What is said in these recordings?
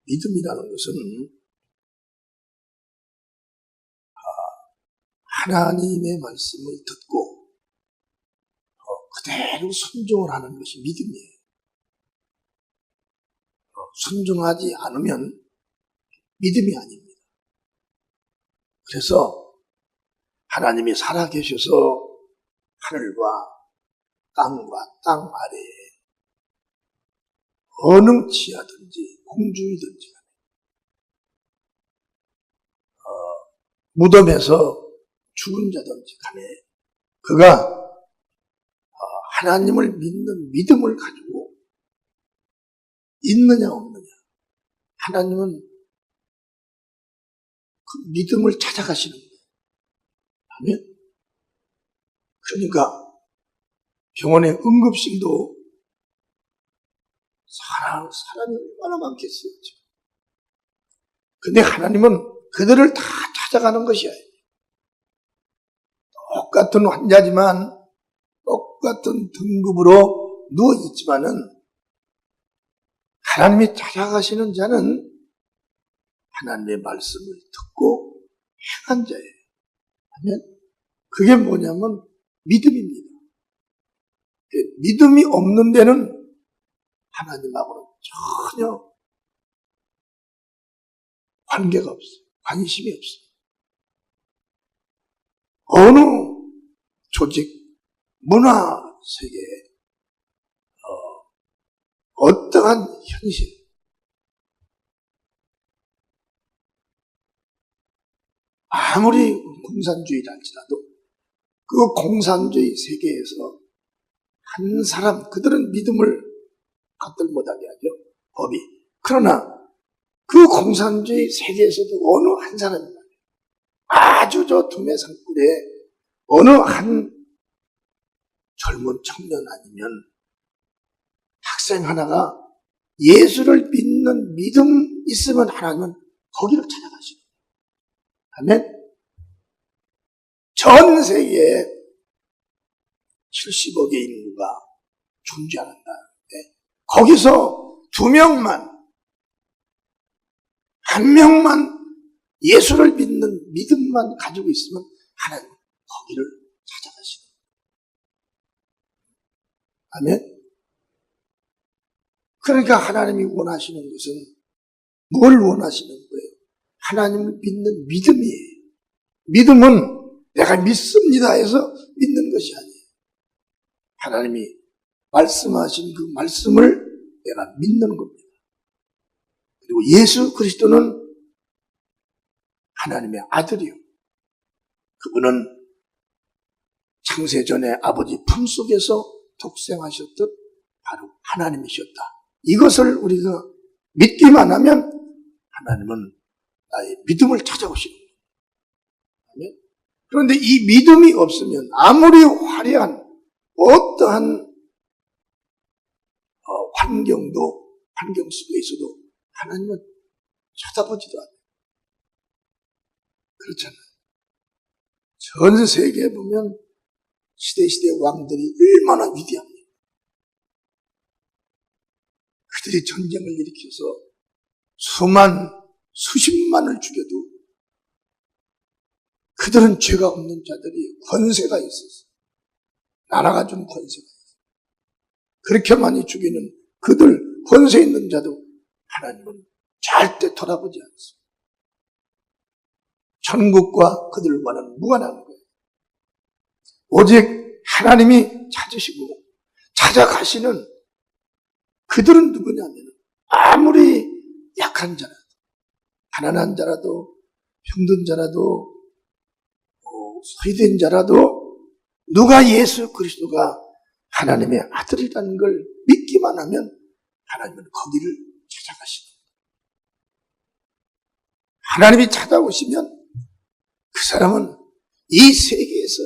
믿음이라는 것은 하나님의 말씀을 듣고 그대로 순종을 하는 것이 믿음이에요. 순종하지 않으면 믿음이 아닙니다. 그래서 하나님이 살아계셔서 하늘과 땅과 땅 아래에 어느 지하든지 공중이든지 무덤에서 죽은 자든지 간에 그가 하나님을 믿는 믿음을 가지고 있느냐 없느냐, 하나님은 그 믿음을 찾아가시는 거예요. 아멘. 그러니까 병원의 응급실도 사람이 얼마나 많겠어요. 근데 하나님은 그들을 다 찾아가는 것이에요. 똑같은 환자지만 똑같은 등급으로 누워있지만은 하나님이 찾아가시는 자는 하나님의 말씀을 듣고 행한 자예요. 아멘. 그게 뭐냐면 믿음입니다. 믿음이 없는 데는 하나님하고는 전혀 관계가 없어요. 관심이 없어요. 어느 조직, 문화 세계에 어떠한 현실, 아무리 공산주의라 할지라도 그 공산주의 세계에서 한 사람, 그들은 믿음을 갖들 못하게 하죠, 법이. 그러나 그 공산주의 세계에서도 어느 한 사람이 아주 저 두메산골에 어느 한 젊은 청년 아니면 학생 하나가 예수를 믿는 믿음 있으면 하나님은 거기를 찾아가시는 거예요. 아멘. 전 세계에 70억의 인구가 존재한다는데 거기서 2명만, 1명만 예수를 믿는 믿음만 가지고 있으면 하나님 거기를 찾아가시는 거예요. 아멘. 그러니까 하나님이 원하시는 것은 뭘 원하시는 거예요? 하나님을 믿는 믿음이에요. 믿음은 내가 믿습니다 해서 믿는 것이 아니에요. 하나님이 말씀하신 그 말씀을 내가 믿는 겁니다. 그리고 예수 그리스도는 하나님의 아들이요. 그분은 창세전에 아버지 품속에서 독생하셨던 바로 하나님이셨다. 이것을 우리가 믿기만 하면 하나님은 나의 믿음을 찾아오시는 거예요. 그런데 이 믿음이 없으면 아무리 화려한 어떠한 환경 속에 있어도 하나님은 쳐다보지도 않아요. 그렇잖아요. 전 세계에 보면 시대 왕들이 얼마나 위대합니까? 그들이 전쟁을 일으켜서 수십만을 죽여도 그들은 죄가 없는 자들이 권세가 있었어요. 나라가 준 권세가 있어요. 그렇게 많이 죽이는 그들 권세 있는 자도 하나님은 절대 돌아보지 않습니다. 천국과 그들과는 무관한 거예요. 오직 하나님이 찾으시고 찾아가시는 그들은 누구냐면 아무리 약한 자라도, 가난한 자라도, 병든 자라도, 소외된 자라도 누가 예수 그리스도가 하나님의 아들이라는 걸 믿기만 하면 하나님은 거기를 찾아가시는 거예요. 하나님이 찾아오시면 그 사람은 이 세계에서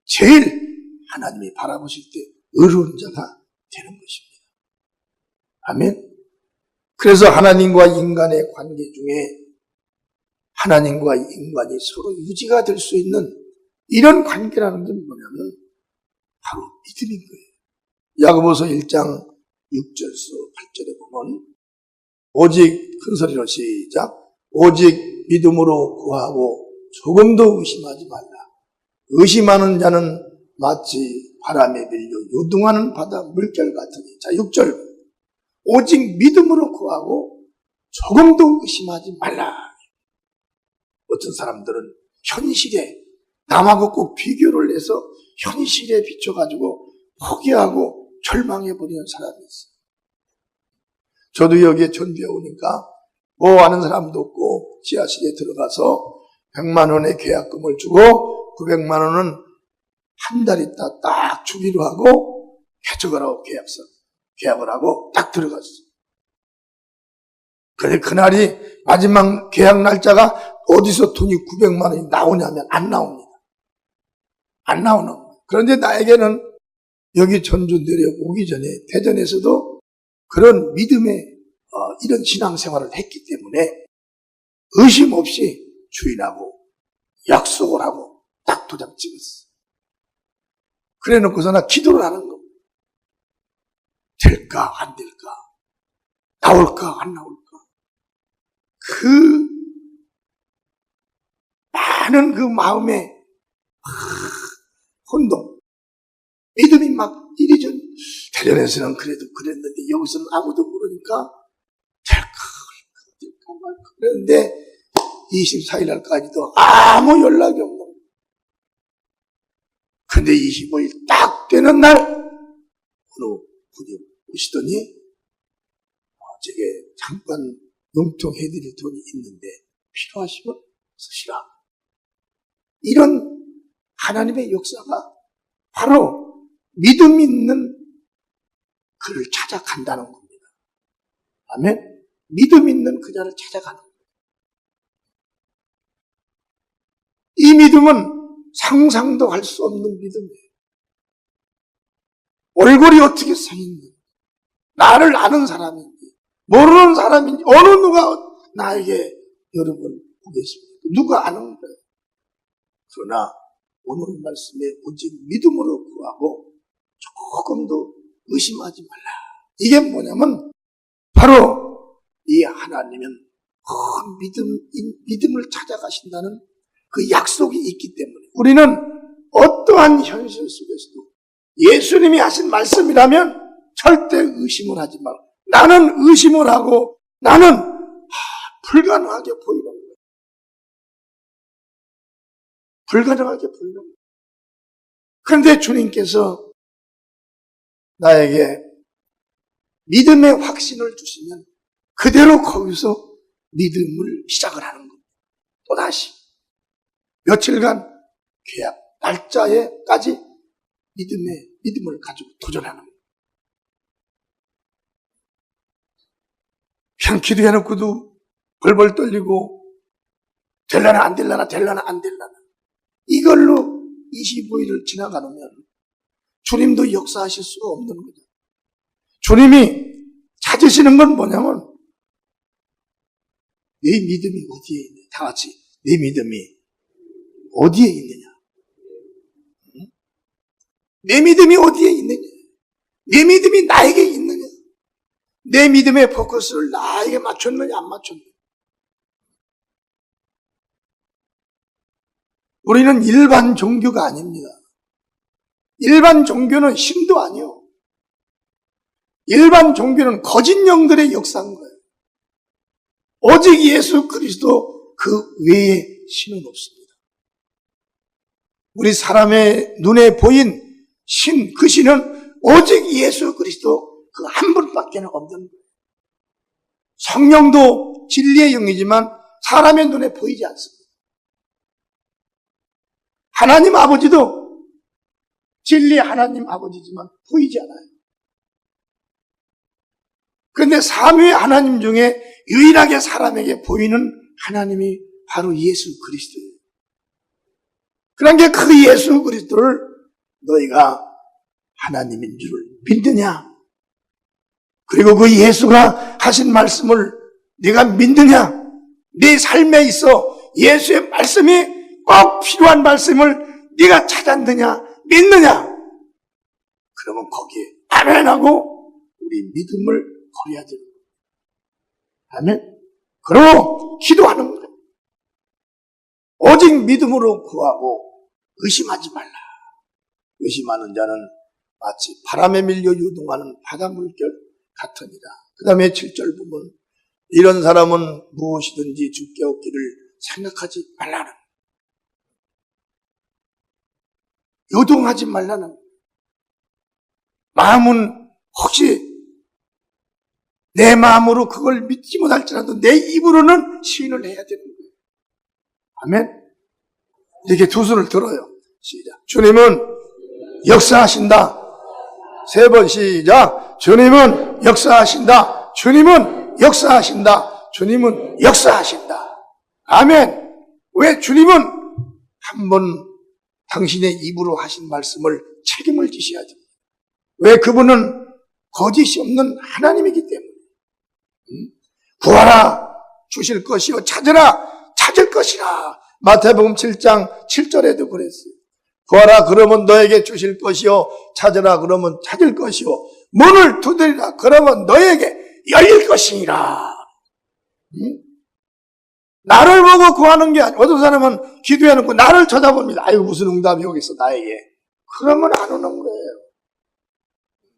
제일 하나님이 바라보실 때 의로운 자가 되는 것입니다. 아멘. 그래서 하나님과 인간의 관계 중에 하나님과 인간이 서로 유지가 될 수 있는 이런 관계라는 게 뭐냐면 바로 믿음인 거예요. 야고보서 1장 6절에서 8절에 보면 오직 그 큰 소리로 시작. 오직 믿음으로 구하고 조금도 의심하지 말라. 의심하는 자는 마치 바람에 밀려 요동하는 바다 물결 같으니. 자, 6절. 오직 믿음으로 구하고 조금도 의심하지 말라. 어떤 사람들은 현실에 남하고 꼭 비교를 해서 현실에 비춰가지고 포기하고 절망해버리는 사람이 있어요. 저도 여기에 전주에 오니까 뭐 아는 사람도 없고 지하실에 들어가서 100만 원의 계약금을 주고 900만 원은 한 달 있다 딱 주기로 하고 개척을 하고 계약을 하고 딱 들어갔어요. 그런데 그날이 마지막 계약 날짜가 어디서 돈이 900만 원이 나오냐면 안 나옵니다. 안 나오는 거예요. 그런데 나에게는 여기 전주 내려오기 전에 대전에서도 그런 믿음의 이런 신앙생활을 했기 때문에 의심 없이 주인하고 약속을 하고 딱 도장 찍었어. 그래 놓고서 나 기도를 하는 겁니다. 될까 안 될까? 나올까 안 나올까? 그 많은 그 마음의 혼동, 믿음이 막 이리저리. 대전에서는 그래도 그랬는데 여기서는 아무도 모르니까 될까 말까 그랬는데 24일 날까지도 아무 연락이 없는 거예요. 근데 25일 딱 되는 날 어느 분이 오시더니 제게 잠깐 용통해드릴 돈이 있는데 필요하시면 쓰시라. 이런 하나님의 역사가 바로 믿음 있는 그를 찾아간다는 겁니다. 아멘. 믿음 있는 그자를 찾아가는 겁니다. 이 믿음은 상상도 할 수 없는 믿음이에요. 얼굴이 어떻게 생겼는지, 나를 아는 사람인지, 모르는 사람인지, 어느 누가 나에게 여러분 보겠습니까? 누가 아는 거예요. 그러나 오늘 말씀에 오직 믿음으로 구하고 조금도 의심하지 말라. 이게 뭐냐면 바로 이 하나님은 믿음을 찾아가신다는 그 약속이 있기 때문에 우리는 어떠한 현실 속에서도 예수님이 하신 말씀이라면 절대 의심을 하지 말고 나는 의심을 하고 나는 불가능하게 보이는 거예요. 불가능하게 보이는 거예요. 그런데 주님께서 나에게 믿음의 확신을 주시면 그대로 거기서 믿음을 시작을 하는 겁니다. 또다시 며칠간 계약 날짜에까지 믿음을 가지고 도전하는 거예요. 그냥 기도해놓고도 벌벌 떨리고 될라나 안 될라나 될라나 안 될라나 이걸로 25일을 지나가면 주님도 역사하실 수가 없는 거죠. 주님이 찾으시는 건 뭐냐면 내 믿음이 어디에 있느냐. 다 같이 내 믿음이 어디에 있느냐. 내 믿음이 어디에 있느냐. 내 믿음이 나에게 있느냐. 내 믿음의 포커스를 나에게 맞췄느냐 안 맞췄느냐. 우리는 일반 종교가 아닙니다. 일반 종교는 신도 아니요. 일반 종교는 거짓 영들의 역사인 거예요. 오직 예수 그리스도 그 외에 신은 없습니다. 우리 사람의 눈에 보인 신, 그 신은 오직 예수 그리스도 그 한 분밖에 없는 거예요. 성령도 진리의 영이지만 사람의 눈에 보이지 않습니다. 하나님 아버지도 진리의 하나님 아버지지만 보이지 않아요. 그런데 삼위의 하나님 중에 유일하게 사람에게 보이는 하나님이 바로 예수 그리스도예요. 그러니까 그 예수 그리스도를 너희가 하나님인 줄을 믿느냐? 그리고 그 예수가 하신 말씀을 네가 믿느냐? 네 삶에 있어 예수의 말씀이 꼭 필요한 말씀을 네가 찾았느냐? 믿느냐? 그러면 거기에 아멘하고 우리 믿음을 버려야 됩니다. 아멘? 그리고 기도하는 거예요. 오직 믿음으로 구하고 의심하지 말라. 의심하는 자는 마치 바람에 밀려 유동하는 바닷물결 같으니라. 그 다음에 7절 보면 이런 사람은 무엇이든지 주께 얻기를 생각하지 말라는, 요동하지 말라는, 마음은 혹시 내 마음으로 그걸 믿지 못할지라도 내 입으로는 시인을 해야 되는 거예요. 아멘. 이렇게 두 손을 들어요. 시작. 주님은 역사하신다. 세 번 시작. 주님은 역사하신다. 주님은 역사하신다. 주님은 역사하신다. 아멘. 왜? 주님은 한번 당신의 입으로 하신 말씀을 책임을 지셔야 됩니다. 왜? 그분은 거짓이 없는 하나님이기 때문에. 구하라 주실 것이요, 찾으라 찾을 것이라. 마태복음 7장 7절에도 그랬어요. 구하라 그러면 너에게 주실 것이요, 찾으라 그러면 찾을 것이요, 문을 두드리라 그러면 너에게 열릴 것이니라. 나를 보고 구하는 게 아니고, 어떤 사람은 기도해놓고 나를 쳐다봅니다. 아이고 무슨 응답이 오겠어 나에게. 그러면 안 오는 거예요.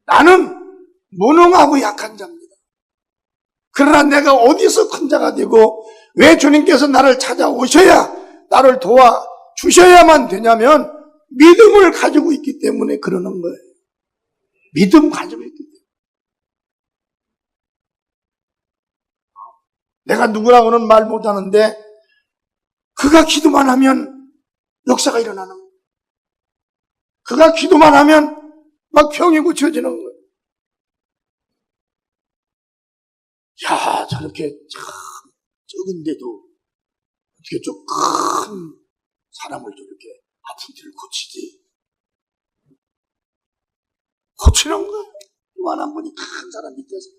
나는 무능하고 약한 자입니다. 그러나 내가 어디서 큰 자가 되고 왜 주님께서 나를 찾아오셔야, 나를 도와주셔야만 되냐면 믿음을 가지고 있기 때문에 그러는 거예요. 믿음 가지고 있기 때문에. 내가 누구라고는 말 못하는데 그가 기도만 하면 역사가 일어나는 거예요. 그가 기도만 하면 막 병이 고쳐지는 거예요. 야, 저렇게 참 적은데도 어떻게 좀 큰 사람을 저렇게 아픈 데를 고치지? 고치는 거예요. 요만한 분이 큰 사람 밑에서,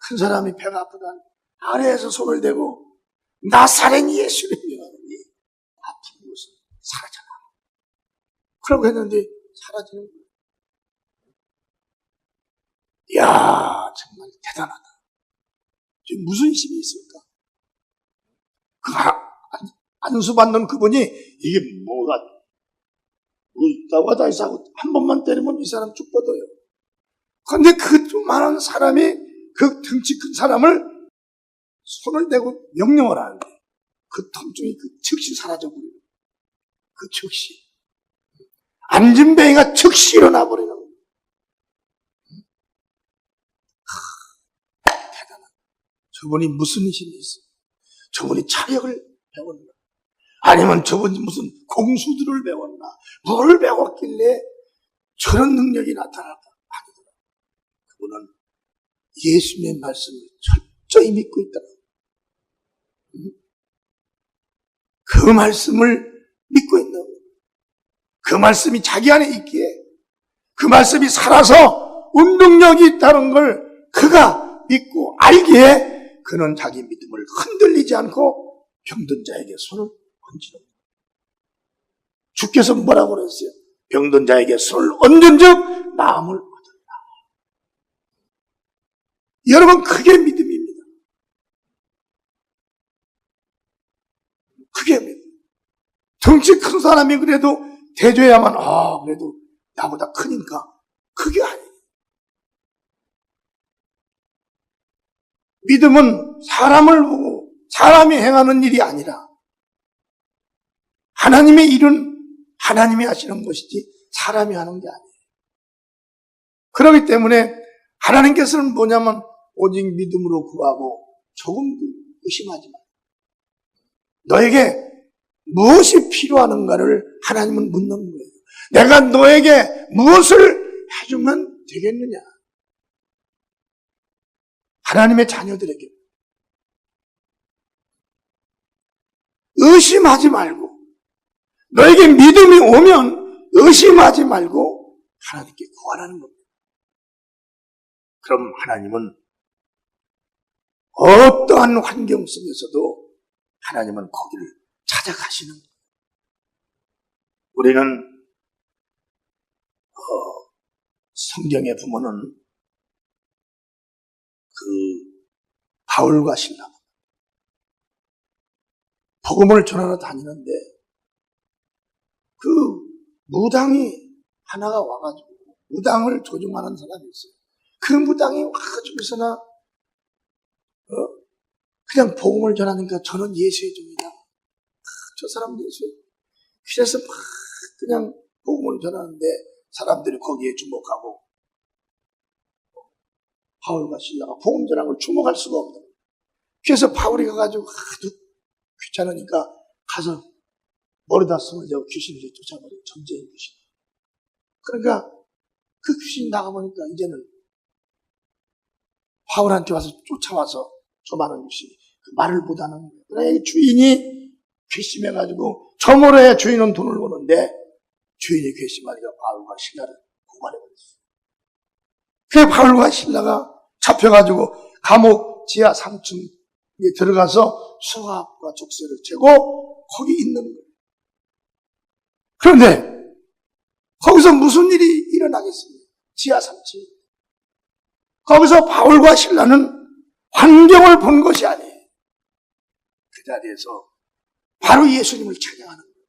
큰 사람이 배가 아프다 아래에서 손을 대고 나사렛 예수님이 아픈 곳은 사라져라. 그러고 했는데 사라지는 거예요. 이야, 정말 대단하다. 지금 무슨 힘이 있을까? 그 안수받는 그분이 이게 뭐가 뭐 있다고 하다 해서 한 번만 때리면 이 사람 죽거든요. 그런데 그 조그마한 사람이, 그 덩치 큰 사람을 손을 대고 명령을 하는데 그 통증이 그 즉시 사라져버려요. 그 즉시. 안진뱅이가 즉시 일어나버리는 거예요. 대단하다. 저분이 무슨 힘이 있어? 저분이 차력을 배웠나? 아니면 저분이 무슨 공수들을 배웠나? 뭘 배웠길래 저런 능력이 나타날까? 아니더라. 그분은 예수님의 말씀을 철저히 믿고 있다. 그 말씀을 믿고 있는 거예요. 그 말씀이 자기 안에 있기에, 그 말씀이 살아서 운동력이 있다는 걸 그가 믿고 알기에 그는 자기 믿음을 흔들리지 않고 병든 자에게 손을 얹는 거예요. 주께서 뭐라고 그랬어요? 병든 자에게 손을 얹은 즉 나음을 얻으리라. 여러분, 그게 믿음입니다. 그게 믿음. 덩치 큰 사람이 그래도 대줘야만, 그래도 나보다 크니까. 그게 아니에요. 믿음은 사람을 보고 사람이 행하는 일이 아니라 하나님의 일은 하나님이 하시는 것이지 사람이 하는 게 아니에요. 그렇기 때문에 하나님께서는 뭐냐면 오직 믿음으로 구하고 조금도 의심하지 마. 너에게 무엇이 필요하는가를 하나님은 묻는 거예요. 내가 너에게 무엇을 해주면 되겠느냐? 하나님의 자녀들에게 의심하지 말고, 너에게 믿음이 오면 의심하지 말고 하나님께 구하라는 겁니다. 그럼 하나님은 어떠한 환경 속에서도 하나님은 거기를 찾아가시는 거예요. 우리는 성경에 보면은 그 바울과 실라, 복음을 전하러 다니는데 그 무당이 하나가 와가지고 무당을 조종하는 사람이 있어요. 그 무당이 와가지고서나 그냥 복음을 전하니까 저는 예수의 종이다. 저 사람 예수의. 그래서 막 그냥 복음을 전하는데 사람들이 거기에 주목하고 바울과 실라가 복음 전하는 걸 주목할 수가 없다. 그래서 바울이 가가지고 하도 귀찮으니까 가서 머리다 손을 대고 귀신을 쫓아버려. 전쟁의 귀신. 그러니까 그 귀신이 나가보니까 이제는 바울한테 와서 쫓아와서 저 많은 귀신이 그 말을 못하는 거예요. 그러니까 주인이 괘씸해가지고 저 모래에 주인은 돈을 버는데 주인이 괘씸하니까 바울과 신라를 고발해버렸어요. 그래서 바울과 신라가 잡혀가지고 감옥 지하 3층에 들어가서 수갑과 족쇄를 채고 거기 있는 거예요. 그런데 거기서 무슨 일이 일어나겠습니까? 지하 3층. 거기서 바울과 신라는 환경을 본 것이 아니에요. 그 자리에서 바로 예수님을 찬양하는 거예요.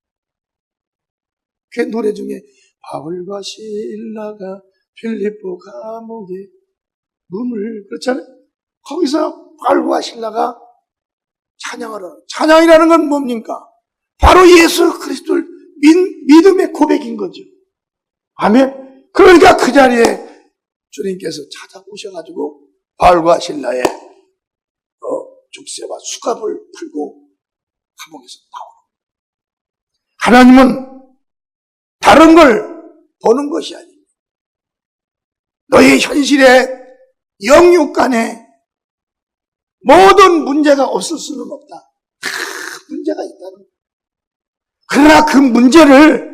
그 노래 중에 바울과 신라가 빌립보 감옥에 문을, 그렇잖아요. 거기서 바울과 신라가 찬양을 하는, 찬양이라는 건 뭡니까? 바로 예수 그리스도를 믿음의 고백인 거죠. 아멘. 그러니까 그 자리에 주님께서 찾아오셔가지고 바울과 신라의 족쇄와 수갑을 풀고 감옥에서 나오는. 하나님은 다른 걸 보는 것이 아닙니다. 너의 현실에 영육간에 모든 문제가 없을 수는 없다. 다 문제가 있다는 거예요. 그러나 그 문제를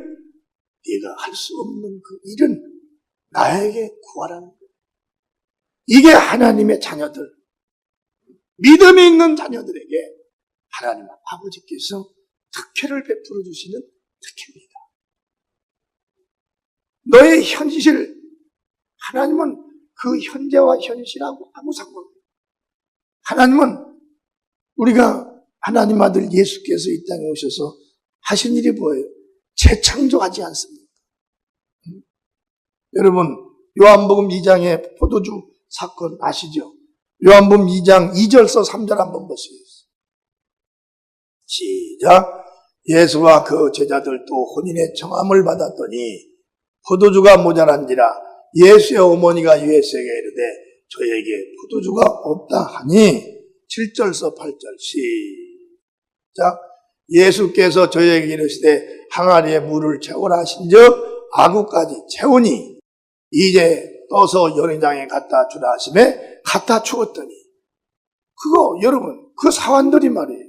네가 할 수 없는 그 일은 나에게 구하라는 거예요. 이게 하나님의 자녀들, 믿음이 있는 자녀들에게 하나님 아버지께서 특혜를 베풀어 주시는 특혜입니다. 너의 현실, 하나님은 그 현재와 현실하고 아무 상관없어요. 하나님은 우리가 하나님 아들 예수께서 이 땅에 오셔서 하신 일이 뭐예요? 재창조하지 않습니까? 여러분, 요한복음 2장의 포도주 사건 아시죠? 요한복음 2장 2절서 3절 한번 보세요. 시작. 예수와 그 제자들도 혼인의 청함을 받았더니 포도주가 모자란지라 예수의 어머니가 예수에게 이르되 저에게 포도주가 없다 하니 7절서 8절 시작. 예수께서 저에게 이르시되 항아리에 물을 채우라 하신즉 아구까지 채우니 이제 떠서 연회장에 갖다 주라 하심에 갖다 주었더니 그거 여러분 그 사환들이 말이에요.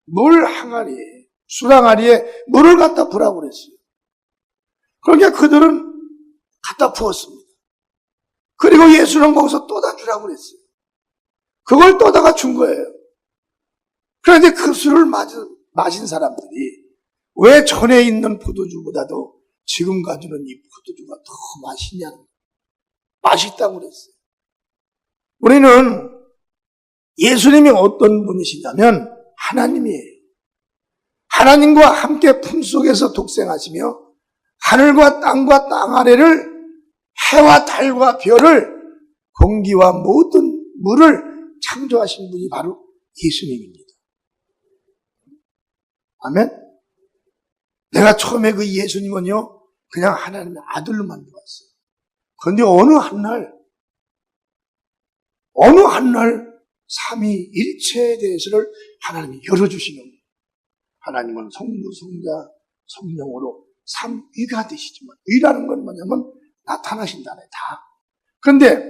물 항아리에 술 항아리에 물을 갖다 부라고 그랬어요. 그러니까 그들은 갖다 부었습니다. 그리고 예수는 거기서 떠다 주라고 그랬어요. 그걸 떠다가 준 거예요. 그런데 그 술을 마신 사람들이 왜 전에 있는 포도주보다도 지금 가지는 이 포도주가 더 맛있냐는 거예요. 맛있다고 그랬어요. 우리는 예수님이 어떤 분이시냐면 하나님이에요. 하나님과 함께 품속에서 독생하시며 하늘과 땅과 땅 아래를 해와 달과 별을 공기와 모든 물을 창조하신 분이 바로 예수님입니다. 아멘? 내가 처음에 그 예수님은요 그냥 하나님의 아들로 만들었어요. 그런데 어느 한날 삼위일체에 대해서를 하나님이 열어주시는 거예요. 하나님은 성부, 성자, 성령으로 삼위가 되시지만 위라는 건 뭐냐면 나타나신다네 다. 그런데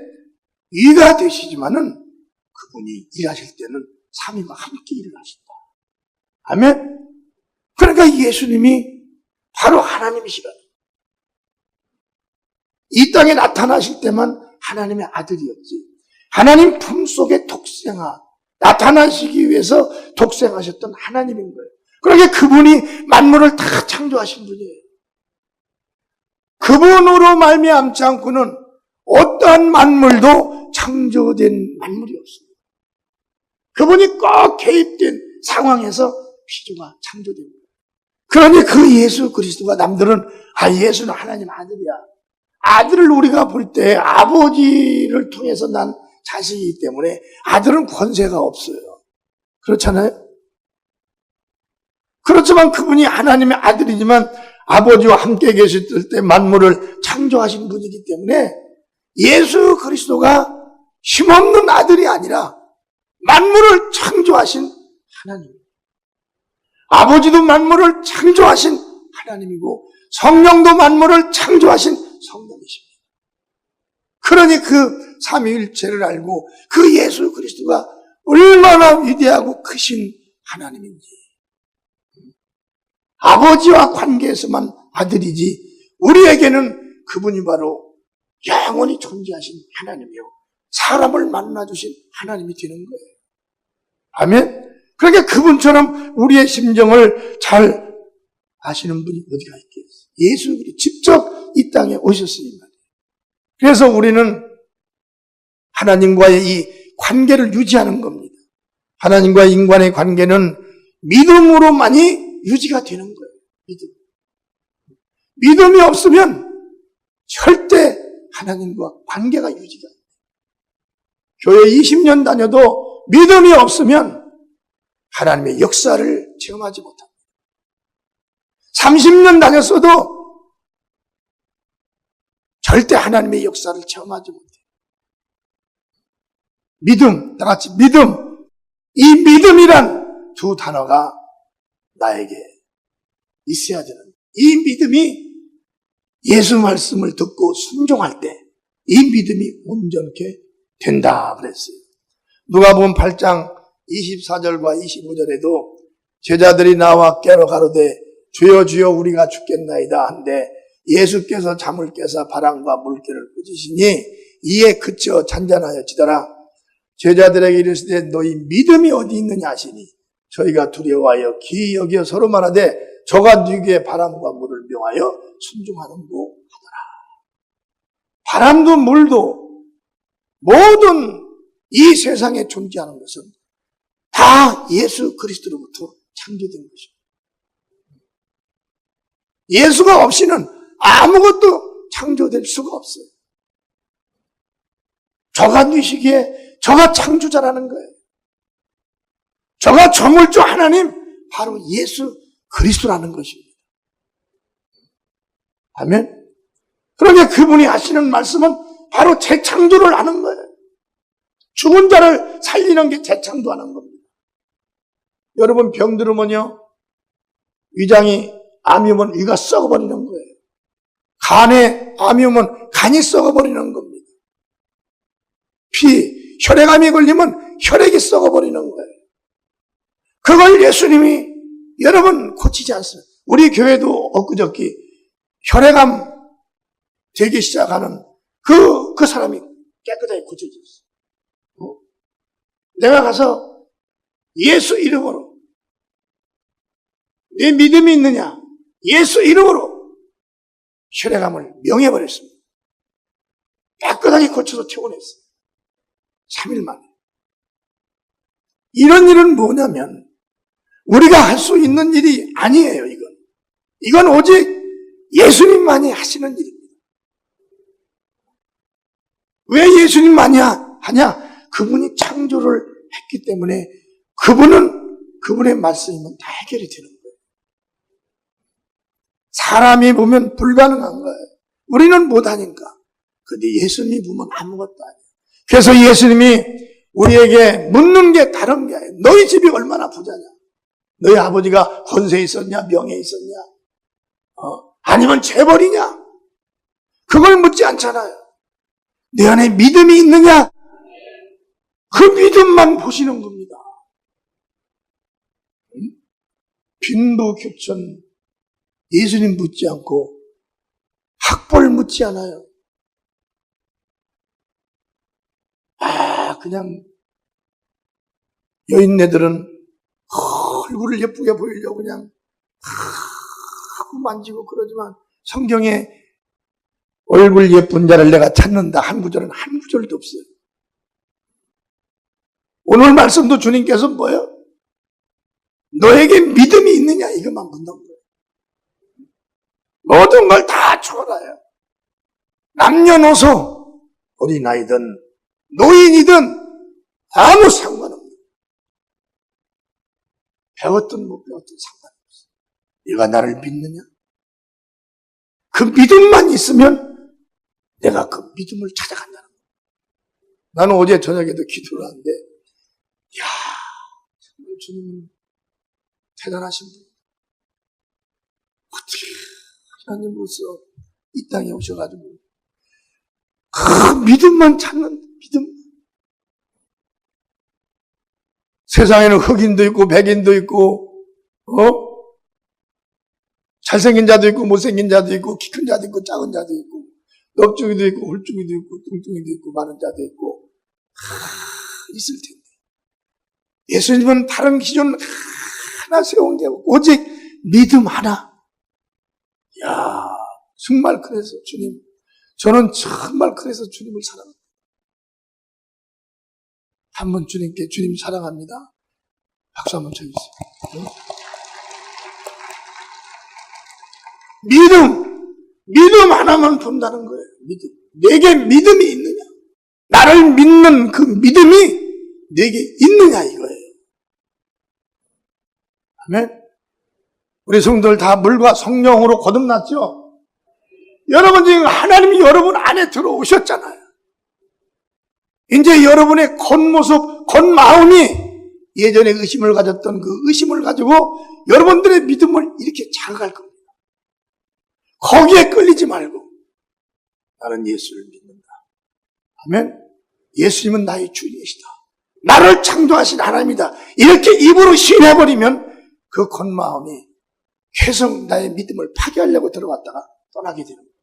위가 되시지만은 그분이 일하실 때는 삼위가 함께 일을 하신다. 아멘? 그러니까 예수님이 바로 하나님이시라는 거예요. 이 땅에 나타나실 때만 하나님의 아들이었지. 하나님 품속에 나타나시기 위해서 독생하셨던 하나님인 거예요. 그러니까 그분이 만물을 다 창조하신 분이에요. 그분으로 말미암지 않고는 어떠한 만물도 창조된 만물이 없습니다. 그분이 꼭 개입된 상황에서 피조가 창조된 거예요. 그러니 그 예수 그리스도가 남들은 예수는 하나님 아들이야. 아들을 우리가 볼 때 아버지를 통해서 난 자식이기 때문에 아들은 권세가 없어요. 그렇잖아요? 그렇지만 그분이 하나님의 아들이지만 아버지와 함께 계셨을 때 만물을 창조하신 분이기 때문에 예수 그리스도가 힘없는 아들이 아니라 만물을 창조하신 하나님. 아버지도 만물을 창조하신 하나님이고 성령도 만물을 창조하신 성령이십니다. 그러니 그 삼위일체를 알고 그 예수 그리스도가 얼마나 위대하고 크신 하나님인지, 아버지와 관계에서만 아들이지 우리에게는 그분이 바로 영원히 존재하신 하나님이요 사람을 만나주신 하나님이 되는 거예요. 아멘. 그러니까 그분처럼 우리의 심정을 잘 아시는 분이 어디가 있겠어요? 예수 그리스도 직접 이 땅에 오셨으니 말이에요. 그래서 우리는 하나님과의 이 관계를 유지하는 겁니다. 하나님과 인간의 관계는 믿음으로만이 유지가 되는 거예요. 믿음이 없으면 절대 하나님과 관계가 유지가 안 돼요. 교회 20년 다녀도 믿음이 없으면 하나님의 역사를 체험하지 못합니다. 30년 다녔어도 절대 하나님의 역사를 체험하지 못해요. 믿음, 다 같이 믿음. 이 믿음이란 두 단어가 나에게 있어야 되는, 이 믿음이 예수 말씀을 듣고 순종할 때 이 믿음이 온전케 된다 그랬어요. 누가복음 8장 24절과 25절에도 제자들이 나와 깨러 가로되 주여 주여 우리가 죽겠나이다 한데 예수께서 잠을 깨사 바람과 물결을 꾸짖으시니 이에 그쳐 잔잔하여지더라. 제자들에게 이르시되 너희 믿음이 어디 있느냐 하시니 저희가 두려워하여 기이 여겨 서로 말하되 저가 누구의 바람과 물을 명하여 순종하는고 하더라. 바람도 물도 모든 이 세상에 존재하는 것은 다 예수 그리스도로부터 창조된 것입니다. 예수가 없이는 아무것도 창조될 수가 없어요. 저가 누시기에 저가 창조자라는 거예요. 저가 저물주 하나님 바로 예수 그리스도라는 것입니다. 아멘. 그러니 그분이 하시는 말씀은 바로 재창조를 하는 거예요. 죽은 자를 살리는 게 재창조하는 겁니다. 여러분 병 들으면요 위장이 암이 오면 위가 썩어버리는 거예요. 간에 암이 오면 간이 썩어버리는 겁니다. 혈액암이 걸리면 혈액이 썩어버리는 거예요. 그걸 예수님이 여러분 고치지 않습니다. 우리 교회도 엊그저께 혈액암 되기 시작하는 그 사람이 깨끗하게 고쳐졌어요. 내가 가서 예수 이름으로 내 믿음이 있느냐? 예수 이름으로 혈액암을 명해버렸습니다. 깨끗하게 고쳐서 퇴원했어요. 3일 만에. 이런 일은 뭐냐면 우리가 할 수 있는 일이 아니에요. 이건 오직 예수님만이 하시는 일입니다. 왜 예수님만이 하냐? 그분이 창조를 했기 때문에 그분의 말씀이면 다 해결이 되는 거예요. 사람이 보면 불가능한 거예요. 우리는 못하니까. 근데 예수님이 보면 아무것도 아니에요. 그래서 예수님이 우리에게 묻는 게 다른 게 아니에요. 너희 집이 얼마나 부자냐? 너희 아버지가 권세 있었냐? 명예 있었냐? 아니면 재벌이냐? 그걸 묻지 않잖아요. 내 안에 믿음이 있느냐? 그 믿음만 보시는 겁니다. 빈부격천 예수님 묻지 않고 학벌 묻지 않아요. 그냥 여인네들은 얼굴을 예쁘게 보이려고 그냥 하고 만지고 그러지만 성경에 얼굴 예쁜 자를 내가 찾는다 한 구절은 한 구절도 없어요. 오늘 말씀도 주님께서 뭐예요? 너에게 믿음이 있느냐 이것만 묻는 거예요. 모든 걸 다 초월해요. 남녀노소, 어린아이든 노인이든 아무 상관없는, 배웠든 못 배웠든 상관없어. 네가 나를 믿느냐? 그 믿음만 있으면 내가 그 믿음을 찾아간다는 거야. 나는 어제 저녁에도 기도를 하는데, 이야, 정말 주님은 대단하신 분. 어떻게 하나님으로서 이 땅에 오셔가지고 그 믿음만 찾는 믿음. 세상에는 흑인도 있고 백인도 있고 잘생긴 자도 있고 못생긴 자도 있고 키 큰 자도 있고 작은 자도 있고 넓적이도 있고 홀쭉이도 있고 뚱뚱이도 있고 많은 자도 있고 있을 텐데 예수님은 다른 기준 하나 세운 게 없고 오직 믿음 하나. 야, 정말 그래서 주님, 저는 정말 그래서 주님을 사랑합니다. 한번 주님께 주님 사랑합니다. 박수 한번 쳐주세요. 믿음 하나만 본다는 거예요. 믿음. 내게 믿음이 있느냐? 나를 믿는 그 믿음이 내게 있느냐 이거예요. 아멘. 우리 성도들 다 물과 성령으로 거듭났죠? 여러분 지금 하나님이 여러분 안에 들어오셨잖아요. 이제 여러분의 겉모습, 겉마음이 예전에 의심을 가졌던 그 의심을 가지고 여러분들의 믿음을 이렇게 자극할 겁니다. 거기에 끌리지 말고 나는 예수를 믿는다. 아멘. 예수님은 나의 주님이시다. 나를 창조하신 하나님이다. 이렇게 입으로 시인해버리면 그 겉마음이 계속 나의 믿음을 파괴하려고 들어갔다가 떠나게 되는 거예요.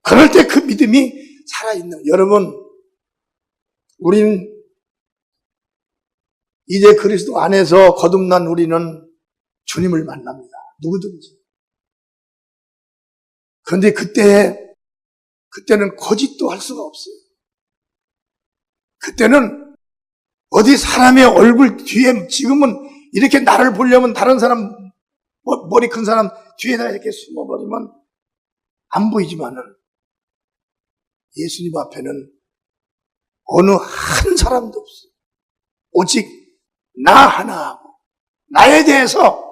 그럴 때 그 믿음이 살아있는, 여러분, 우리는 이제 그리스도 안에서 거듭난 우리는 주님을 만납니다. 누구든지. 그런데 그때는 거짓도 할 수가 없어요. 그때는 어디 사람의 얼굴 뒤에, 지금은 이렇게 나를 보려면 다른 사람, 머리 큰 사람 뒤에다 이렇게 숨어버리면 안 보이지만은 예수님 앞에는 어느 한 사람도 없어요. 오직 나 하나하고 나에 대해서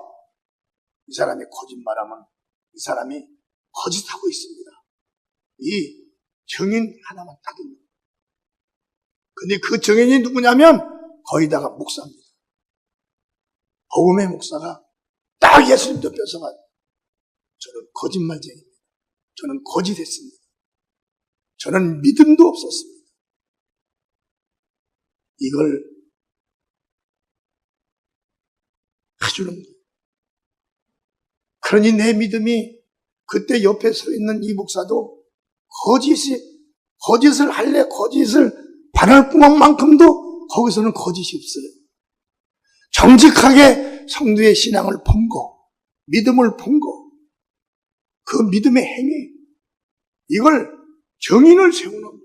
이 사람이 거짓말하면 이 사람이 거짓하고 있습니다. 이 증인 하나만 딱 있는 거예요. 근데 그 증인이 누구냐면 거기다가 목사입니다. 복음의 목사가 딱 예수님도 뺏어가지고 저는 거짓말쟁이입니다. 저는 거짓했습니다. 저는 믿음도 없었습니다. 이걸 해주는 거예요. 그러니 내 믿음이 그때 옆에 서 있는 이 목사도 거짓을 할래 거짓을 바랄 구멍만큼도 거기서는 거짓이 없어요. 정직하게 성도의 신앙을 본 거, 믿음을 본 거, 그 믿음의 행위, 이걸 정인을 세우는 거예요.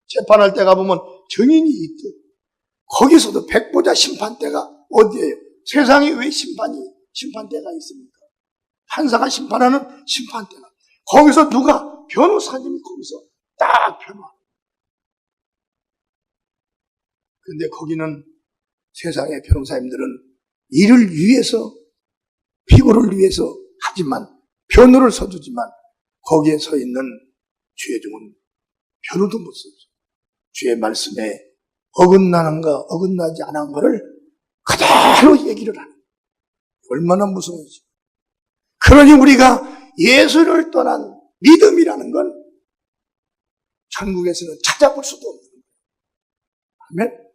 재판할 때 가보면 정인이 있듯 거기서도 백보자 심판대가 어디예요? 세상에 왜 심판대가 있습니까? 판사가 심판하는 심판대가. 거기서 누가? 변호사님이 거기서 딱 변호하는. 그런데 거기는 세상의 변호사님들은 일을 위해서, 피고를 위해서 하지만, 변호를 서주지만, 거기에 서 있는 죄종은 변호도 못 서죠. 주의 말씀에 어긋나는가, 어긋나지 않은 거를 그대로 얘기를 하는. 얼마나 무서운지. 그러니 우리가 예수를 떠난 믿음이라는 건 천국에서는 찾아볼 수도 없는 거예요. 아멘.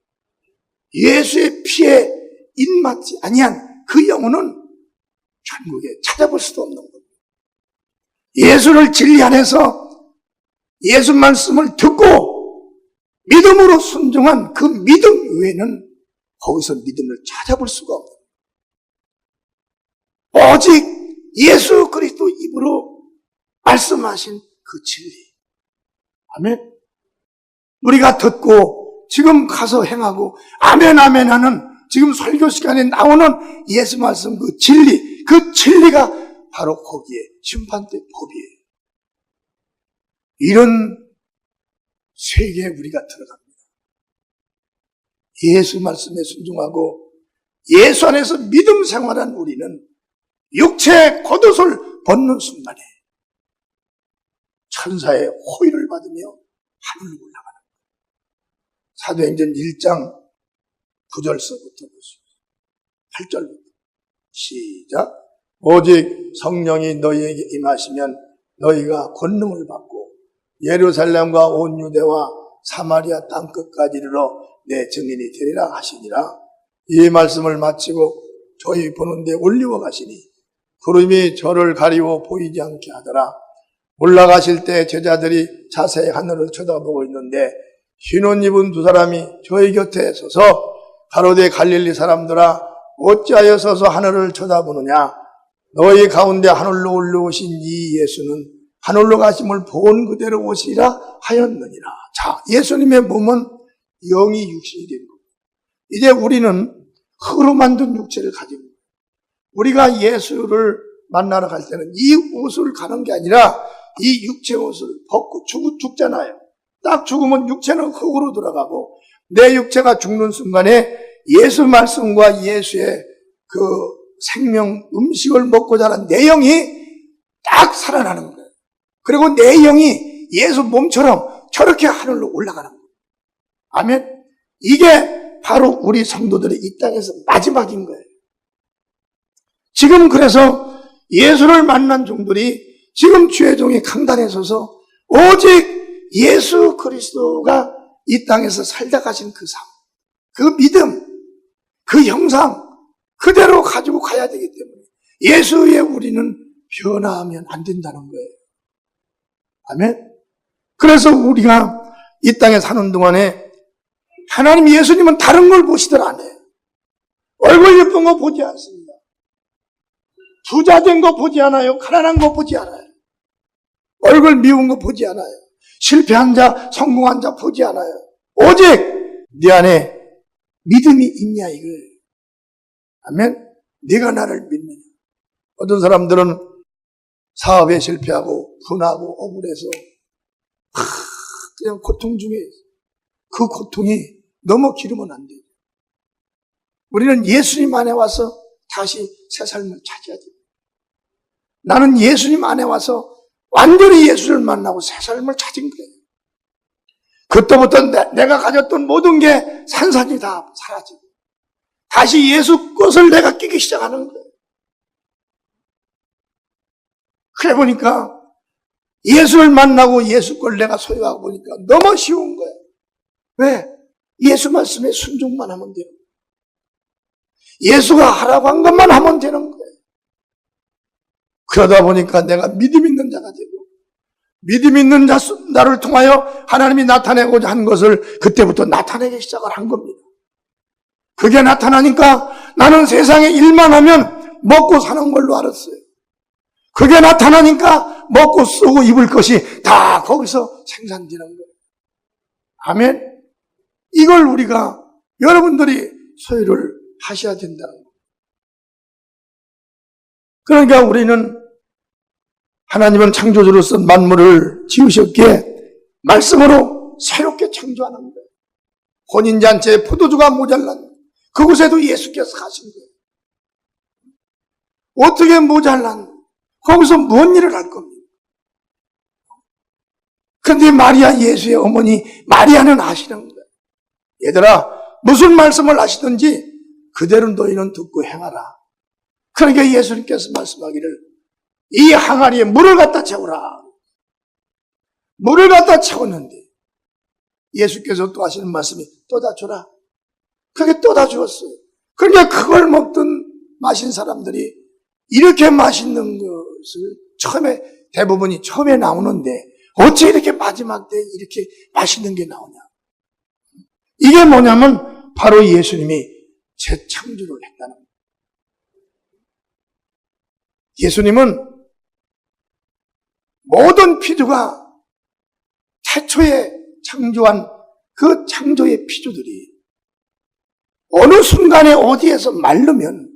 예수의 피에 입맞지 아니한 그 영혼은 천국에 찾아볼 수도 없는 겁니다. 예수를 진리 안에서 예수 말씀을 듣고 믿음으로 순종한 그 믿음 외에는 거기서 믿음을 찾아볼 수가 없는 거예요. 오직 예수 그리스도 입으로 말씀하신 그 진리. 아멘. 우리가 듣고 지금 가서 행하고 아멘 아멘 하는 지금 설교 시간에 나오는 예수 말씀 그 진리가 바로 거기에 심판대 법이에요. 이런 세계에 우리가 들어갑니다. 예수 말씀에 순종하고 예수 안에서 믿음 생활한 우리는 육체의 겉옷을 벗는 순간에 천사의 호의를 받으며 하늘로 올라가는 거예요. 사도행전 1장 9절서부터 보시죠. 8절부터 시작. 오직 성령이 너희에게 임하시면 너희가 권능을 받고 예루살렘과 온 유대와 사마리아 땅끝까지 이르러 내 증인이 되리라 하시니라. 이 말씀을 마치고 저희 보는데 올리워 가시니 구름이 저를 가리워 보이지 않게 하더라. 올라가실 때 제자들이 자세히 하늘을 쳐다보고 있는데 흰옷 입은 두 사람이 저희 곁에 서서 가로되 갈릴리 사람들아 어찌하여 서서 하늘을 쳐다보느냐. 너희 가운데 하늘로 올라오신 이 예수는 하늘로 가심을 본 그대로 오시리라 하였느니라. 자, 예수님의 몸은 영이 육신이 된 겁니다. 이제 우리는 흙으로 만든 육체를 가지고 우리가 예수를 만나러 갈 때는 이 옷을 가는 게 아니라 이 육체 옷을 벗고 죽잖아요. 딱 죽으면 육체는 흙으로 돌아가고 내 육체가 죽는 순간에 예수 말씀과 예수의 그 생명 음식을 먹고 자란 내 영이 딱 살아나는 거예요. 그리고 내 영이 예수 몸처럼 저렇게 하늘로 올라가는 거예요. 아멘. 이게 바로 우리 성도들의 이 땅에서 마지막인 거예요. 지금 그래서 예수를 만난 종들이 지금 주의 종이 강단에 서서 오직 예수 그리스도가 이 땅에서 살다 가신 그 삶, 그 믿음, 그 형상 그대로 가지고 가야 되기 때문에 예수에 우리는 변화하면 안 된다는 거예요. 아멘. 그래서 우리가 이 땅에 사는 동안에 하나님 예수님은 다른 걸 보시들 안 해요. 얼굴 예쁜 거 보지 않습니다. 부자 된 거 보지 않아요. 가난한 거 보지 않아요. 얼굴 미운 거 보지 않아요. 실패한 자, 성공한 자 보지 않아요. 오직 네 안에 믿음이 있냐 이거예요. 아멘. 네가 나를 믿느냐. 어떤 사람들은 사업에 실패하고 분하고 억울해서 그냥 고통 중에 그 고통이 너무 길으면 안 돼요. 우리는 예수님 안에 와서 다시 새 삶을 차지해야 돼요. 나는 예수님 안에 와서 완전히 예수를 만나고 새 삶을 찾은 거예요. 그때부터 내가 가졌던 모든 게 산산이 다 사라지고 다시 예수 것을 내가 끼기 시작하는 거예요. 그래 보니까 예수를 만나고 예수 걸 내가 소유하고 보니까 너무 쉬운 거예요. 왜? 예수 말씀에 순종만 하면 돼요. 예수가 하라고 한 것만 하면 되는 거예요. 그러다 보니까 내가 믿음 있는 자가 되고 믿음 있는 나를 통하여 하나님이 나타내고자 한 것을 그때부터 나타내기 시작을 한 겁니다. 그게 나타나니까 나는 세상에 일만 하면 먹고 사는 걸로 알았어요. 그게 나타나니까 먹고 쓰고 입을 것이 다 거기서 생산되는 거예요. 아멘. 이걸 우리가 여러분들이 소유를 하셔야 된다는 거예요. 그러니까 우리는 하나님은 창조주로서 만물을 지으셨기에 말씀으로 새롭게 창조하는 거예요. 혼인잔치에 포도주가 모자란 그곳에도 예수께서 가신 거예요. 어떻게 모자란 거기서 무슨 일을 할 겁니까? 그런데 마리아 예수의 어머니 마리아는 아시는 거예요. 얘들아 무슨 말씀을 하시든지 그대로 너희는 듣고 행하라. 그러니까 예수님께서 말씀하기를 이 항아리에 물을 갖다 채우라. 물을 갖다 채웠는데 예수께서 또 하시는 말씀이 떠다 줘라. 그게 떠다 주었어요. 그러니까 그걸 먹던 마신 사람들이 이렇게 맛있는 것을 처음에 대부분이 처음에 나오는데 어째 이렇게 마지막 때 이렇게 맛있는 게 나오냐. 이게 뭐냐면 바로 예수님이 재창조를 했다는 거예요. 예수님은 모든 피조가 태초에 창조한 그 창조의 피조들이 어느 순간에 어디에서 마르면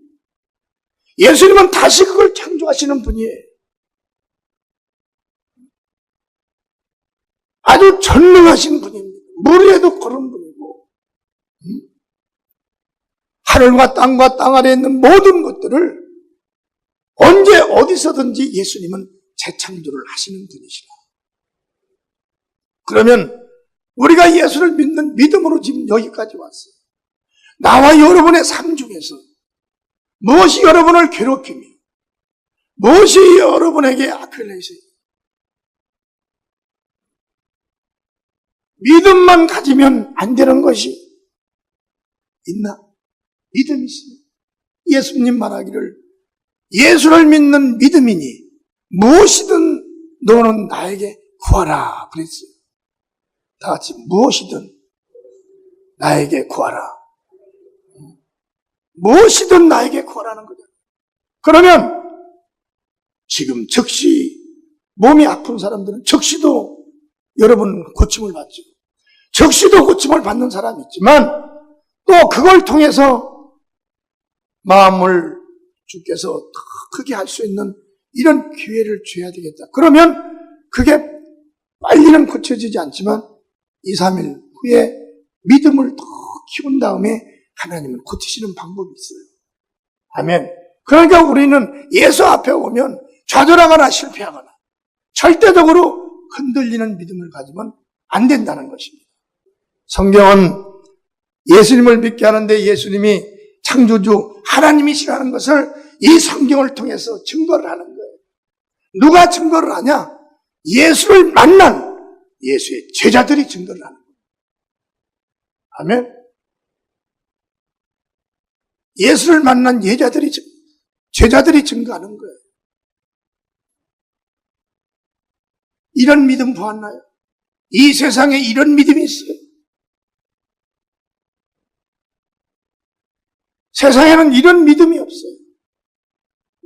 예수님은 다시 그걸 창조하시는 분이에요. 아주 전능하신 분입니다. 물 위에도 걸은 분이고, 하늘과 땅 아래에 있는 모든 것들을 언제 어디서든지 예수님은 재창조를 하시는 분이시라. 그러면 우리가 예수를 믿는 믿음으로 지금 여기까지 왔어요. 나와 여러분의 삶 중에서 무엇이 여러분을 괴롭히며 무엇이 여러분에게 아킬레스건이에요? 믿음만 가지면 안 되는 것이 있나? 믿음이 있으면 예수님 말하기를 예수를 믿는 믿음이니 무엇이든 너는 나에게 구하라 그랬어요. 다 같이 무엇이든 나에게 구하라. 무엇이든 나에게 구하라는 거죠. 그러면 지금 즉시 몸이 아픈 사람들은 즉시도 여러분 고침을 받죠. 즉시도 고침을 받는 사람이 있지만 또 그걸 통해서 마음을 주께서 더 크게 할 수 있는 이런 기회를 줘야 되겠다. 그러면 그게 빨리는 고쳐지지 않지만 2, 3일 후에 믿음을 더 키운 다음에 하나님은 고치시는 방법이 있어요. 아멘. 그러니까 우리는 예수 앞에 오면 좌절하거나 실패하거나 절대적으로 흔들리는 믿음을 가지면 안 된다는 것입니다. 성경은 예수님을 믿게 하는데 예수님이 창조주 하나님이시라는 것을 이 성경을 통해서 증거를 하는 거예요. 누가 증거를 하냐? 예수를 만난 예수의 제자들이 증거를 하는 거예요. 아멘. 예수를 만난 제자들이 증거하는 거예요. 이런 믿음 보았나요? 이 세상에 이런 믿음이 있어요. 세상에는 이런 믿음이 없어요.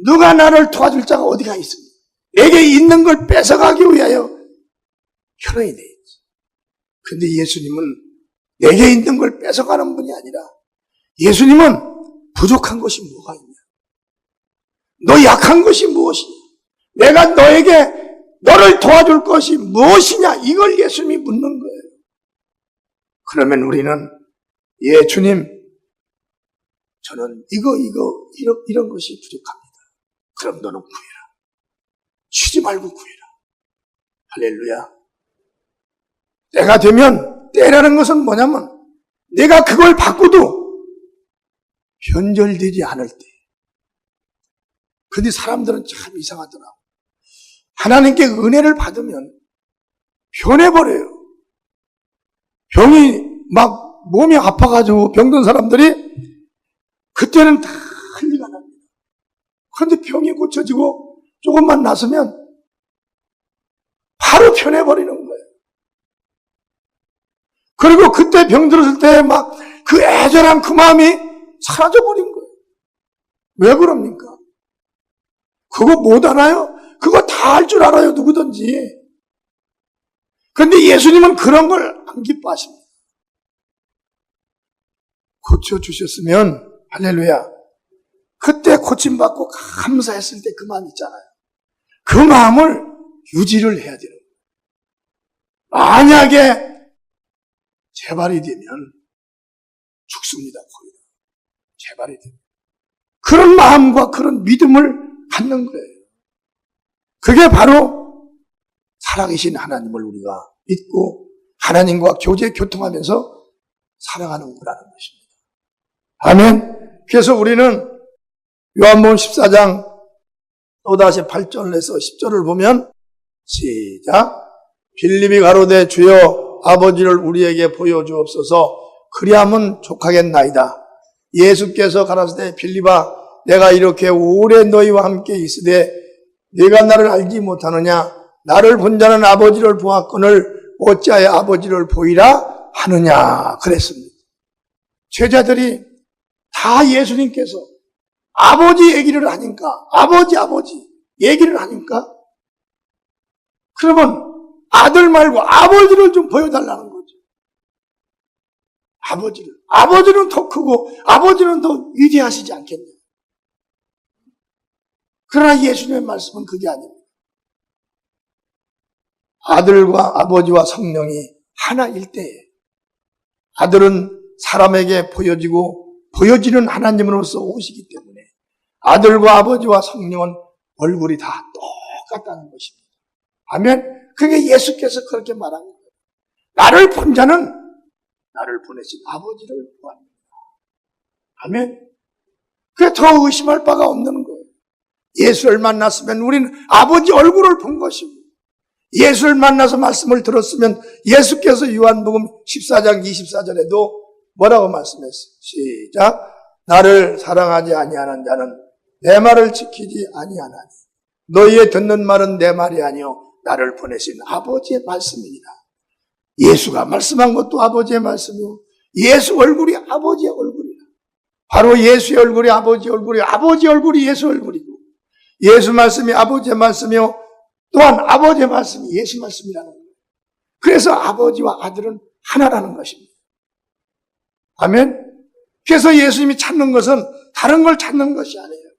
누가 나를 도와줄 자가 어디가 있습니까? 내게 있는 걸 뺏어가기 위하여 혈안이 되어 있지. 그런데 예수님은 내게 있는 걸 뺏어가는 분이 아니라 예수님은 부족한 것이 뭐가 있냐? 너 약한 것이 무엇이냐? 내가 너를 도와줄 것이 무엇이냐? 이걸 예수님이 묻는 거예요. 그러면 우리는 예 주님 저는 이런 것이 부족합니다. 그럼 너는 구해라. 쉬지 말고 구해라. 할렐루야. 때가 되면 때라는 것은 뭐냐면 내가 그걸 받고도 변절되지 않을 때. 근데 사람들은 참 이상하더라고. 하나님께 은혜를 받으면 변해버려요. 병이 막 몸이 아파가지고 병든 사람들이 그때는 다 흘리가 납니다. 그런데 병이 고쳐지고 조금만 나서면 바로 변해버리는 거예요. 그리고 그때 병들었을 때 막 그 애절한 그 마음이 사라져버린 거예요. 왜 그럽니까? 그거 못 알아요? 그거 다 할 줄 알아요, 누구든지. 그런데 예수님은 그런 걸 안 기뻐하십니다. 고쳐주셨으면, 할렐루야. 그때 고침받고 감사했을 때 그 마음 있잖아요. 그 마음을 유지를 해야 돼요. 만약에 재발이 되면 죽습니다, 거의. 재발이 되면. 그런 마음과 그런 믿음을 갖는 거예요. 그게 바로 살아계신 하나님을 우리가 믿고 하나님과 교통하면서 살아가는 거라는 것입니다. 아멘. 그래서 우리는 요한복음 14장 또다시 8절에서 10절을 보면 시작. 빌립이 가로되 주여 아버지를 우리에게 보여주옵소서 그리하면 족하겠나이다. 예수께서 가라사대 빌립아 내가 이렇게 오래 너희와 함께 있으되 네가 나를 알지 못하느냐? 나를 본 자는 아버지를 보았거늘 어찌하여 아버지를 보이라 하느냐 그랬습니다. 제자들이 다 예수님께서 아버지 얘기를 하니까 아버지 얘기를 하니까 그러면 아들 말고 아버지를 좀 보여달라는 거죠. 아버지는 더 크고 아버지는 더 위대하시지 않겠냐? 그러나 예수님의 말씀은 그게 아닙니다. 아들과 아버지와 성령이 하나일 때에 아들은 사람에게 보여지는 하나님으로서 오시기 때문에 아들과 아버지와 성령은 얼굴이 다 똑같다는 것입니다. 아멘. 그게 예수께서 그렇게 말합니다. 나를 본 자는 나를 보내신 아버지를 보았습니다. 아멘. 그게 더 의심할 바가 없는 거예요. 예수를 만났으면 우리는 아버지 얼굴을 본 것입니다. 예수를 만나서 말씀을 들었으면 예수께서 요한복음 14장 24절에도 뭐라고 말씀했어요? 시작. 나를 사랑하지 아니하는 자는 내 말을 지키지 아니하나니 너희의 듣는 말은 내 말이 아니요 나를 보내신 아버지의 말씀이니라. 예수가 말씀한 것도 아버지의 말씀이요 예수 얼굴이 아버지의 얼굴이라. 바로 예수의 얼굴이 아버지의 얼굴이요 아버지 얼굴이 예수 얼굴이고 예수 말씀이 아버지의 말씀이요 또한 아버지의 말씀이 예수 말씀이라는 거예요. 그래서 아버지와 아들은 하나라는 것입니다. 아멘. 그래서 예수님이 찾는 것은 다른 걸 찾는 것이 아니에요.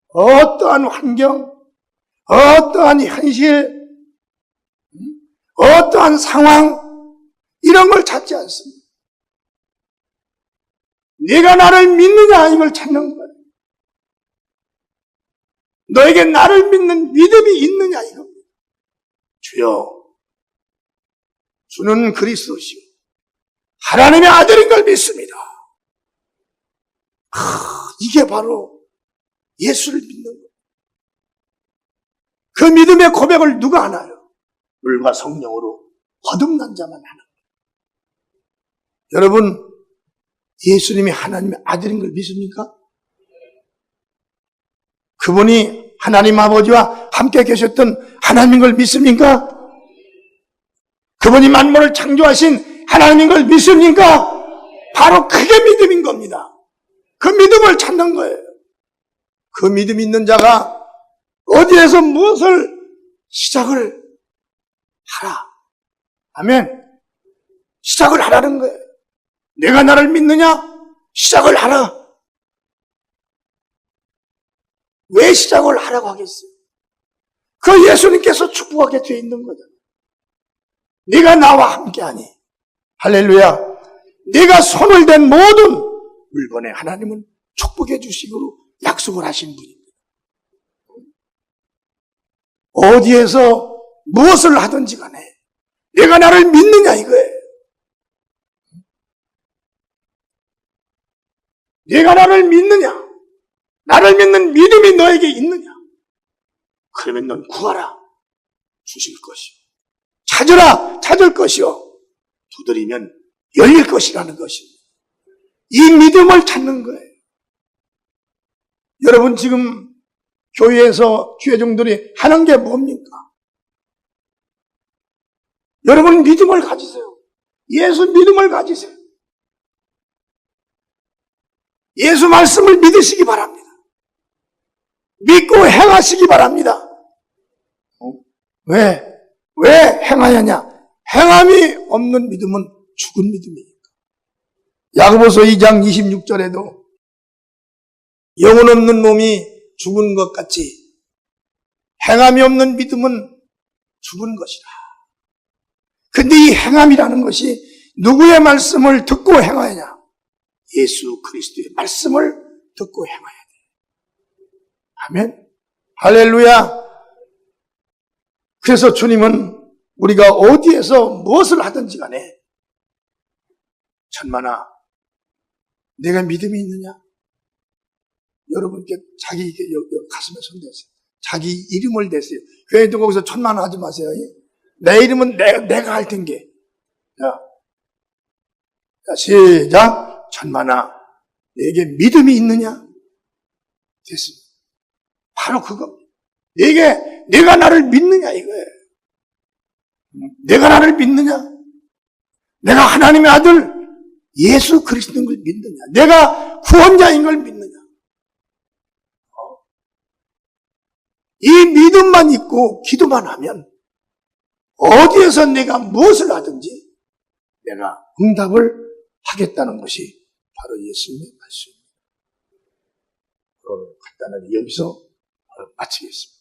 어떠한 환경, 어떠한 현실, 어떠한 상황 이런 걸 찾지 않습니다. 네가 나를 믿느냐 이걸 찾는 거예요. 너에게 나를 믿는 믿음이 있느냐 이겁니다. 주여, 주는 그리스도시요 하나님의 아들인 걸 믿습니다. 이게 바로 예수를 믿는 거예요. 그 믿음의 고백을 누가 하나요? 물과 성령으로 거듭난 자만 하는 거예요. 여러분, 예수님이 하나님의 아들인 걸 믿습니까? 그분이 하나님 아버지와 함께 계셨던 하나님인 걸 믿습니까? 그분이 만물을 창조하신 하나님인 걸 믿습니까? 바로 그게 믿음인 겁니다. 그 믿음을 찾는 거예요. 그 믿음 있는 자가 어디에서 무엇을 시작을 하라. 아멘. 시작을 하라는 거예요. 내가 나를 믿느냐? 시작을 하라. 왜 시작을 하라고 하겠어요? 그 예수님께서 축복하게 되어 있는 거잖아요. 네가 나와 함께하니 할렐루야. 네가 손을 댄 모든 물건에 하나님은 축복해 주시기로 약속을 하신 분입니다. 어디에서 무엇을 하든지 간에 내가 나를 믿느냐 이거예요. 네가 나를 믿느냐? 나를 믿는 믿음이 너에게 있느냐? 그러면 넌 구하라. 주실 것이요. 찾으라. 찾을 것이요. 두드리면 열릴 것이라는 것입니다. 이 믿음을 찾는 거예요. 여러분 지금 교회에서 교회종들이 하는 게 뭡니까? 여러분 믿음을 가지세요. 예수 믿음을 가지세요. 예수 말씀을 믿으시기 바랍니다. 믿고 행하시기 바랍니다. 왜 행하느냐? 행함이 없는 믿음은 죽은 믿음이니까. 야고보서 2장 26절에도 영혼 없는 몸이 죽은 것 같이 행함이 없는 믿음은 죽은 것이라. 근데 이 행함이라는 것이 누구의 말씀을 듣고 행하느냐? 예수 그리스도의 말씀을 듣고 행해야 돼. 아멘. 할렐루야. 그래서 주님은 우리가 어디에서 무엇을 하든지 간에 천만아, 내가 믿음이 있느냐? 여러분께 자기 가슴에 손 대세요. 자기 이름을 대세요. 교회도 거기서 천만아 하지 마세요. 내 이름은 내가 할 텐게. 자, 시작. 천만아, 내게 믿음이 있느냐? 됐습니다. 바로 그겁니다. 내가 나를 믿느냐 이거예요. 내가 나를 믿느냐? 내가 하나님의 아들 예수 그리스도인 걸 믿느냐? 내가 구원자인 걸 믿느냐? 이 믿음만 있고 기도만 하면 어디에서 내가 무엇을 하든지 내가 응답을 하겠다는 것이 바로 예수님의 말씀입니다. 간단하게 여기서 마치겠습니다.